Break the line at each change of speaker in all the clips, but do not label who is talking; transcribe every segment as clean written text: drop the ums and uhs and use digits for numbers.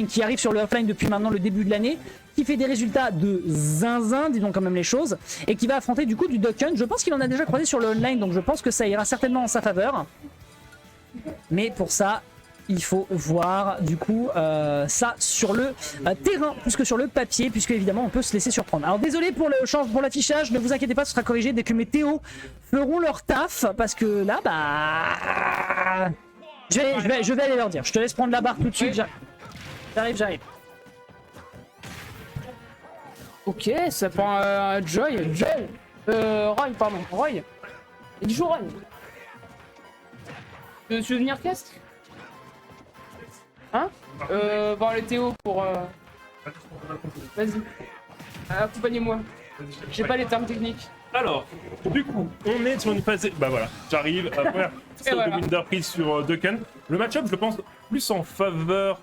qui arrive sur le offline depuis maintenant le début de l'année, qui fait des résultats de zinzin, disons quand même les choses, et qui va affronter du coup du Duck Hunt. Je pense qu'il en a déjà croisé sur le online, donc je pense que ça ira certainement en sa faveur. Mais pour ça, il faut voir du coup ça sur le terrain plus que sur le papier, puisque évidemment on peut se laisser surprendre. Alors désolé pour le change, pour l'affichage, ne vous inquiétez pas, ce sera corrigé dès que mes Théo feront leur taf, parce que là bah je vais aller leur dire. Je te laisse prendre la barre tout de suite. J'arrive.
Ok, ça prend Roy, pardon, Roy. Il joue Roy. Tu veux venir cast? Hein? Voir les Théo pour... Vas-y. Accompagnez-moi. J'ai pas les termes techniques.
Alors, du coup, on est sur une phase... Bah voilà, j'arrive. Première
voilà.
de Winder prise sur Duck Hunt. Le match-up, je pense, plus en faveur...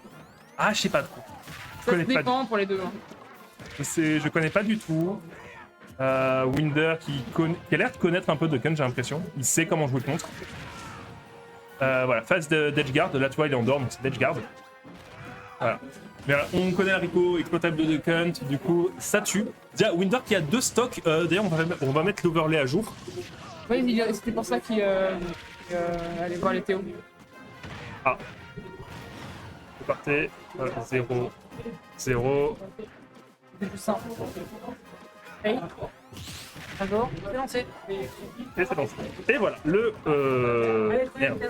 Ah, je sais pas trop.
Ça dépend pour les deux. Hein.
Je connais pas du tout. Winder qui a l'air de connaître un peu Duck Hunt, j'ai l'impression. Il sait comment jouer contre. Voilà, phase d'Edgeguard, de là tu vois il est en dehors, donc c'est d'Edgeguard. Voilà. Mais voilà, on connaît Rico, exploitable de Duck Hunt, du coup ça tue. Déjà, Winder qui a 2 stocks, d'ailleurs on va mettre l'overlay à jour.
Oui, c'était pour ça qu'il allait voir les Théo.
Ah. C'est parti. 0. 0.
C'est plus simple. Hey. D'accord, c'est lancé.
Et c'est lancé. Et voilà, le... Merde.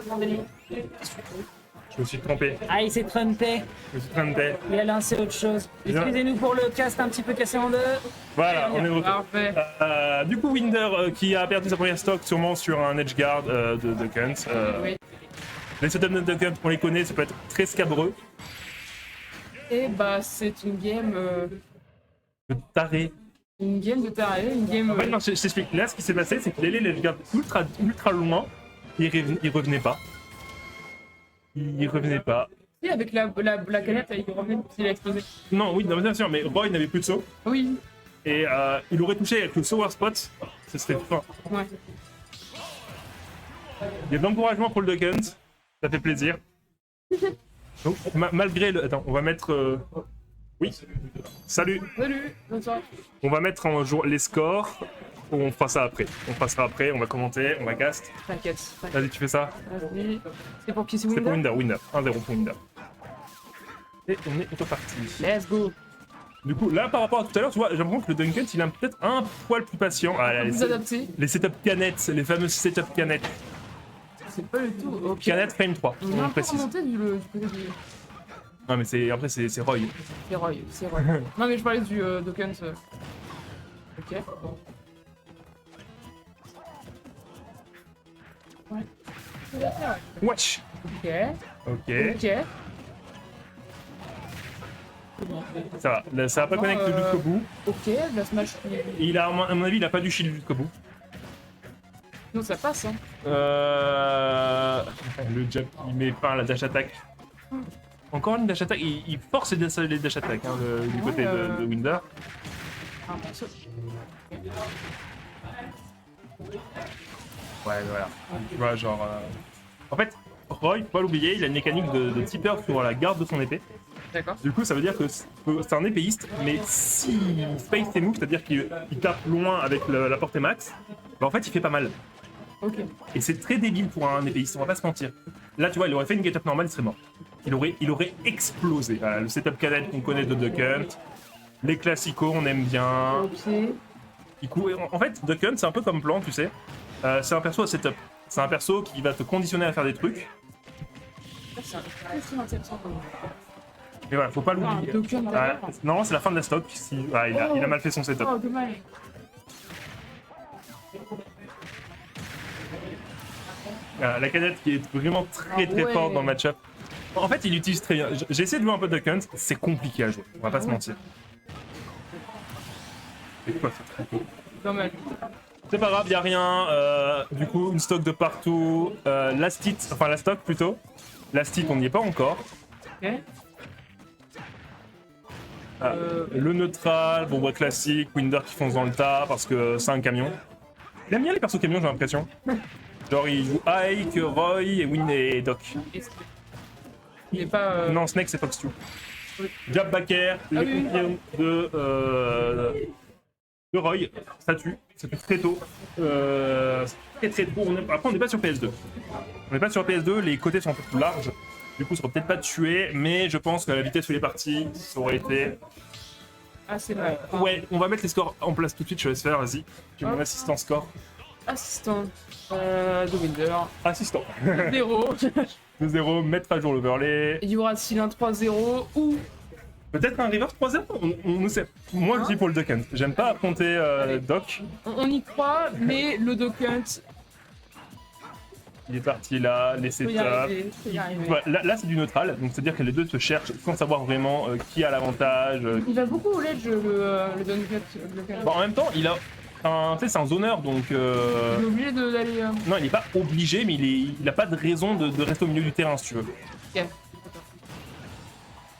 Je me suis trompé.
Ah, il s'est trompé.
Je me suis trompé.
Il a lancé autre chose. Excusez-nous pour le cast un petit peu cassé en deux.
Voilà, on est de retour.
Parfait.
Du coup, Winder qui a perdu sa première stock sûrement sur un Edgeguard de Duck Hunt.
Oui.
Les setups de Duck Hunt, on les connaît, ça peut être très scabreux.
Et bah, c'est une game...
Le taré.
Une game de taré, une game...
En fait, non, je t'explique. Là, ce qui s'est passé, c'est qu'il allait l'Edgeguard ultra loin. Il revenait pas. Il revenait pas.
Si, avec la canette, il revenait, il a explosé.
Non, oui, non, bien sûr, mais Roy n'avait plus de saut.
Oui.
Et il aurait touché avec le Sour Spot, ce serait fin.
Ouais.
Il y a de l'encouragement pour le Duck Hunt, ça fait plaisir. Donc, malgré le... Attends, on va mettre... Oui, salut.
Salut, bonne soirée.
On va mettre en jour les scores, on fera ça après. On passera après, on va commenter, on va cast.
T'inquiète.
Vas-y, tu fais ça.
Vas-y. C'est pour qui? C'est
C'est pour
Winder?
Winder, 1-0 pour Winder. Et on est reparti.
Let's go.
Du coup, là, par rapport à tout à l'heure, tu vois, j'ai l'impression que le Duck Hunt, il est peut-être un poil plus patient. Ah, là,
Vous adaptez?
les setups canettes, les fameuses setups canettes.
C'est pas le tout. Ok.
Canette frame 3,
On est un
on
peu
précise.
remonté du côté du...
Non, mais après, c'est Roy.
C'est Roy, c'est Roy. Non mais je parlais du Duck Hunt. Ok. Ouais.
Watch.
Ok.
Ok,
Ok.
ça va. Là, ça va pas
Bon,
connecter jusqu'au bout.
Ok, la smash.
Il a, à mon avis, il a pas du shield jusqu'au bout.
Non, ça passe, hein.
Le jab, il met pas la dash attack. Encore une dash attack, il force les dash attack hein, du côté de Winder.
Ah, bon, ça-
Ouais, voilà. Tu vois, genre. En fait, Roy, faut pas l'oublier, il a une mécanique de tipper sur la garde de son épée.
D'accord.
Du coup, ça veut dire que c'est un épéiste, mais s'il space ses moves, c'est-à-dire qu'il tape loin avec la portée max, bah en fait, il fait pas mal.
Ok.
Et c'est très débile pour un épéiste, on va pas se mentir. Là, tu vois, il aurait fait une get-up normale, il serait mort. Il aurait explosé. Voilà, le setup cadet qu'on connaît de Duck Hunt, les classicos, on aime bien.
Ok.
En fait, Duck Hunt, c'est un peu comme Plan, tu sais. C'est un perso à setup. C'est un perso qui va te conditionner à faire des trucs.
C'est très intéressant.
Mais voilà, faut pas l'oublier.
Ah, Duck Hunt,
Ah,
d'accord.
non, c'est la fin de la stock. Il a mal fait son setup.
Oh, dommage.
La canette qui est vraiment très
ouais.
forte dans le match-up. En fait, il utilise très bien. J'ai essayé de jouer un peu Duck Hunt, c'est compliqué à jouer, on va pas se mentir. C'est quoi ce truc?
Dommage.
C'est pas grave, y a rien. Du coup, une stock de partout. La stock plutôt. La stit, on n'y est pas encore.
Ok.
Le neutral, bon, bah, classique. Winder qui fonce dans le tas parce que c'est un camion. Il aime bien les persos camions, j'ai l'impression. Genre, il joue Ike, Roy et Win et Doc.
Il est pas.
Non, Snake, c'est Fox 2. Jab backer, le
Ah oui.
confirme de Roy, ça tue très tôt. Très tôt. Après, on n'est pas sur PS2. On n'est pas sur PS2, les côtés sont un peu plus larges. Du coup, ça aurait peut-être pas tué, mais je pense qu'à la vitesse où il est parti, ça aurait été.
Ah, c'est vrai.
Ouais, on va mettre les scores en place tout de suite, je laisse faire, vas-y. J'ai mon assistant score.
Assistant de Winder.
Assistant.
0.
2-0, mettre à jour l'overlay.
Il y aura-t-il un 3-0 ou.
Peut-être un reverse 3-0, on ne sait. Moi, je dis pour le Duck Hunt. J'aime pas affronter Doc.
On y croit, mais le Duck Hunt
Il est parti là, les
peut y
setups.
arriver. Peut y arriver.
Voilà, là c'est du neutral, donc c'est-à-dire que les deux se cherchent sans savoir vraiment qui a l'avantage.
Il va beaucoup au ledge, le Duck Hunt.
Bon, en même temps, il a tu sais, c'est un zoneur, donc
Il est obligé d'aller.
non, il n'est pas obligé, mais il n'a pas de raison de rester au milieu du terrain, si tu veux.
Ok.
En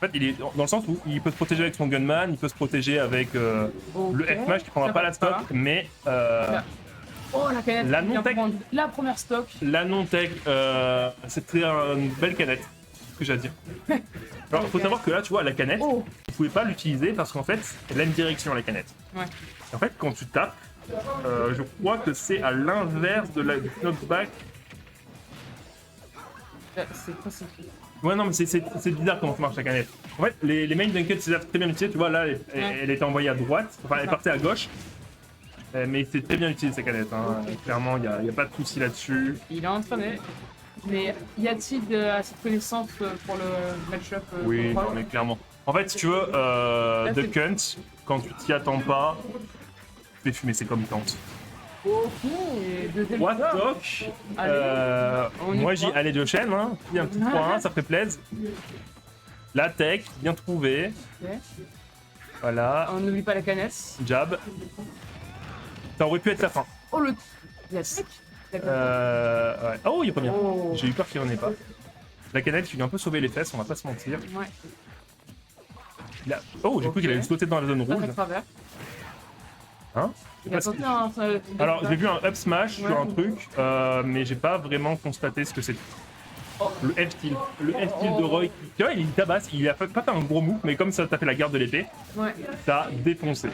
fait, il est dans le sens où il peut se protéger avec son gunman, il peut se protéger avec le
Ok.
F-Mash qui prendra
Ça
pas
va
la stock,
pas.
mais
Oh, la canette.
La
il vient
non-tech.
prendre la première stock.
la non-tech, c'était une belle canette, ce que j'ai à dire. Alors, faut
Ok.
savoir que là, tu vois, la canette,
Oh.
vous pouvez pas l'utiliser parce qu'en fait, elle a une direction, la canette.
Ouais.
En fait, quand tu tapes, je crois que c'est à l'inverse de la du knockback.
C'est pas si.
Ouais, non, mais c'est bizarre comment ça marche la canette. En fait, les main dunkets, c'est très bien utilisé. Tu vois, là, elle était envoyée à droite, enfin, elle partait à gauche. Mais c'est très bien utilisé, ces canettes. Hein. Clairement, il n'y a pas de souci là-dessus.
Il est entraîné. Mais y a-t-il assez de connaissances pour le match-up
Oui,
contre
non, mais clairement. En fait, si tu veux, The Hunt, quand tu t'y attends pas, tu fais fumer, c'est comme tente.
Ok, deuxième
What
score.
Doc
Allez, on y
moi, j'y
croit.
allais de chaîne, hein. Puis un petit 3-1, ça ferait plaisir. La tech, bien trouvé.
Ok.
Voilà,
On n'oublie pas la canette.
jab. Ça aurait pu être la fin.
Oh le. Yes. D'accord.
Ouais. Oh, il est pas bien.
Oh.
J'ai eu peur qu'il revenait pas. La canette, il lui a un peu sauvé les fesses, on va pas se mentir.
Ouais.
Oh, j'ai cru qu'il allait sauter dans la zone
Passe
rouge.
à travers.
Hein
Il a tenté un.
Alors, j'ai vu un up smash
Ouais.
sur un truc, mais j'ai pas vraiment constaté ce que c'est.
Oh.
Le F-Tilt. Le F-Tilt de Roy. Tu vois, il tabasse, il a pas fait un gros move, mais comme ça t'a fait la garde de l'épée,
Ouais.
t'as défoncé.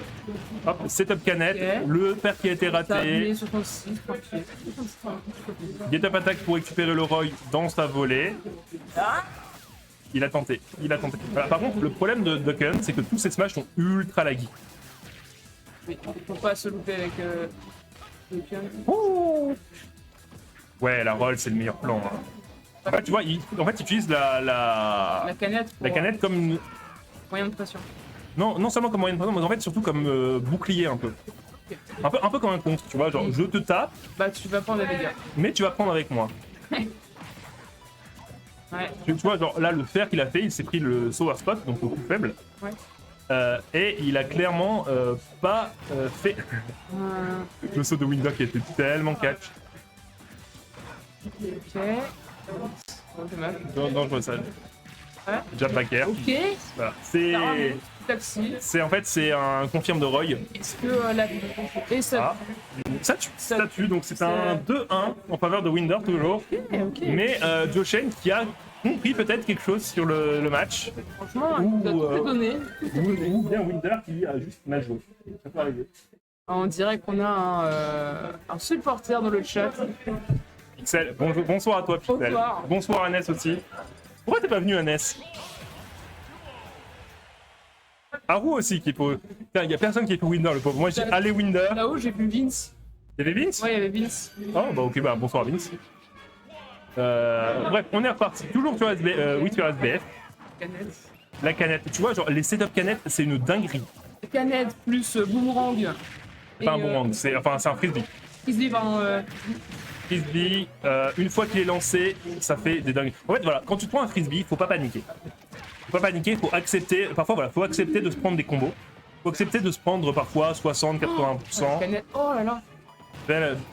Hop, setup canette,
Ok.
le père qui a été
T'as
raté,
appuyé sur ton site, tranquille.
get up attack pour récupérer le Roy dans sa volée. Il a tenté, il a tenté. Voilà, par contre, le problème de Duck Hunt, c'est que tous ces smash sont ultra laggy.
Mais faut pas se louper avec le pion.
Ouais, la roll, c'est le meilleur plan. Hein. En fait, tu vois, il utilise
La canette.
la canette comme une...
Moyen de pression.
Non seulement comme moyen de pression, mais en fait surtout comme bouclier un peu. Un peu comme un contre, tu vois, genre je te tape,
Bah tu vas prendre des dégâts.
mais tu vas prendre avec moi.
Ouais.
Tu vois, genre là, le fer qu'il a fait, il s'est pris le sour spot, donc le coup faible.
Ouais.
Et il a clairement pas fait le saut de Winder qui était tellement catch.
Ok. Bon, dommage.
Dangereux ça.
Ouais.
Jab backer.
Ok.
Voilà. C'est.
Taxi.
C'est un confirme de Roy.
Est-ce que la. Et ça.
Ah. Ça tue, donc c'est un 2-1 en faveur de Winder toujours.
Ok.
Mais Joshen qui a compris peut-être quelque chose sur le match.
Franchement, il a tout donné.
Ou bien Winder qui a juste mal joué. Ça peut arriver.
On dirait qu'on a un supporter dans le chat.
Pixel, bonsoir à toi Pixel.
Bonsoir.
Bonsoir Annès aussi. Pourquoi t'es pas venu Annès? Haru aussi qui est pour... Putain, y a personne qui est pour Winder le pauvre. Moi j'ai allez Winder.
Là-haut, j'ai vu Vince.
Y'avait Vince?
Ouais, il y avait Vince.
Oh bah ok, bah bonsoir Vince. Bref, on est reparti. Toujours sur oui, sur SBF.
Canette.
La canette. Tu vois, genre les setup canettes, c'est une dinguerie.
Canette plus boomerang.
C'est pas un boomerang, c'est un frisbee.
Frisbee, pardon.
Frisbee, une fois qu'il est lancé, ça fait des dingueries. En fait, voilà, quand tu te prends un frisbee, faut pas paniquer. Faut pas paniquer, faut accepter. Parfois, voilà, faut accepter de se prendre des combos. Faut accepter de se prendre parfois 60-80%.
Canette. Oh là là.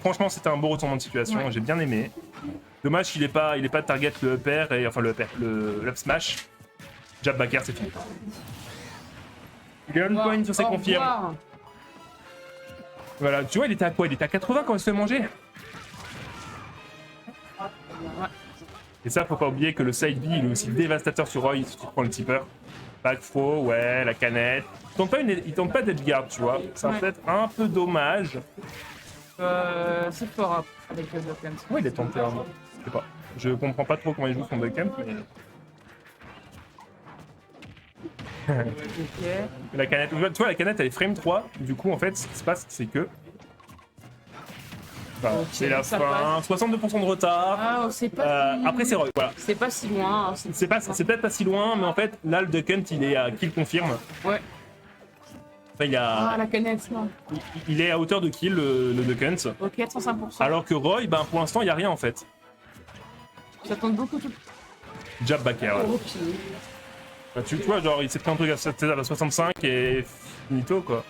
Franchement, c'était un beau retournement de situation.
Ouais.
J'ai bien aimé. Dommage qu'il est pas target le upper et enfin le up smash. Jab backer, c'est fini. Gun point sur ses
Au
confirmes.
revoir.
Voilà, tu vois, il était à quoi? Il était à 80 quand il se fait manger. Et ça, faut pas oublier que le side B, il est aussi dévastateur sur Roy si tu prends le tipper. Backthrow, ouais, la canette. Il tente pas d'Edgeguard, tu vois. C'est
Ouais.
peut-être un peu dommage.
C'est fort avec le Duck Hunt.
Ouais, il est tenté, hein. Je sais pas. Je comprends pas trop comment il joue son Duck Hunt, mais...
Ok.
La canette, tu vois, la canette elle est frame 3, du coup en fait ce qui se passe c'est que enfin,
Ok,
c'est la
ça
fin, 62% de retard.
Ah, c'est pas. Si...
Après c'est Roy, voilà.
C'est pas si loin.
C'est peut-être pas si loin, mais en fait là le Duck Hunt il est à kill confirme.
Ouais.
Enfin,
Ah, la canette, non.
il est à hauteur de kill le Duck Hunt.
Ok, 105%.
Alors que Roy, ben pour l'instant il y a rien en fait.
Ça tombe beaucoup tout.
Jab backer. Ouais.
Ok.
Bah, tu vois genre il s'est pris un truc à 65 et finito quoi.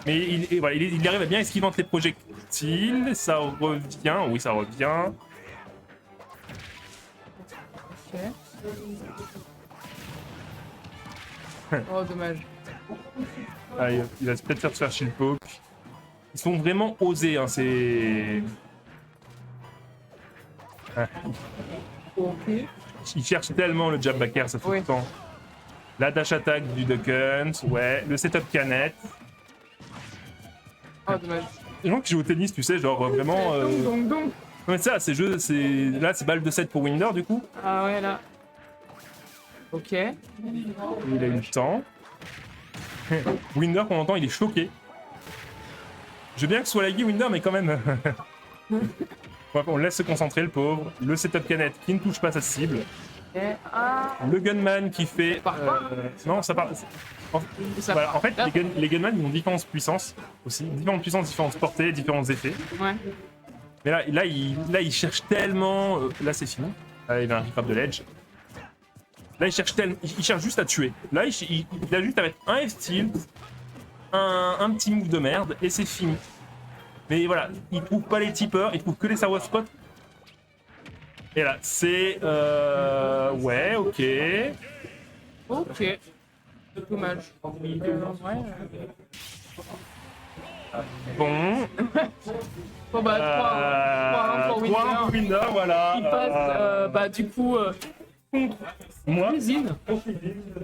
Mais il arrive à bien esquiver entre les projectiles, ça revient, oui ça revient.
Ok. Oh, dommage.
Ah, il va peut-être faire se faire shield poke. Ils sont vraiment osés, hein, c'est... Ah,
Ok.
ils cherchent tellement le jab backer, ça fait
Oui.
tout le temps. La dash attack du Duck Hunt, ouais, le setup canette.
Oh, dommage.
Les gens qui jouent au tennis, tu sais, genre vraiment...
Donc.
Non mais ça, c'est jeu, c'est... Là, c'est balle de 7 pour Winder, du coup.
Ah ouais, là. Ok.
Il a eu le temps. Winder, qu'on entend, il est choqué. Je veux bien que ce soit laggy Winder, mais quand même. Ouais, on laisse se concentrer, le pauvre. Le setup canette qui ne touche pas sa cible.
Ok. Ah.
Le gunman qui fait.
Par quoi
Non, ça part.
Ça
Voilà,
part.
en fait,
Là.
les gunman ils ont différentes puissances aussi. Différentes puissances, différentes portées, différents effets.
Ouais.
Mais là, il cherche tellement. Là, c'est fini. Là, il a un recap de l'edge. Là, il cherche tellement. Il cherche juste à tuer. Là, il a juste à mettre un F-tilt, un petit move de merde, et c'est fini. Mais voilà, il trouve pas les tipeurs, il trouve que les servo spots. Et là, c'est. Ouais, ok.
Ok. Dommage. Ouais.
Bon.
Bon bah 3-1 pour
3
Winder.
Winder, voilà.
Il passe bah du coup contre
Moi,
Cuisine.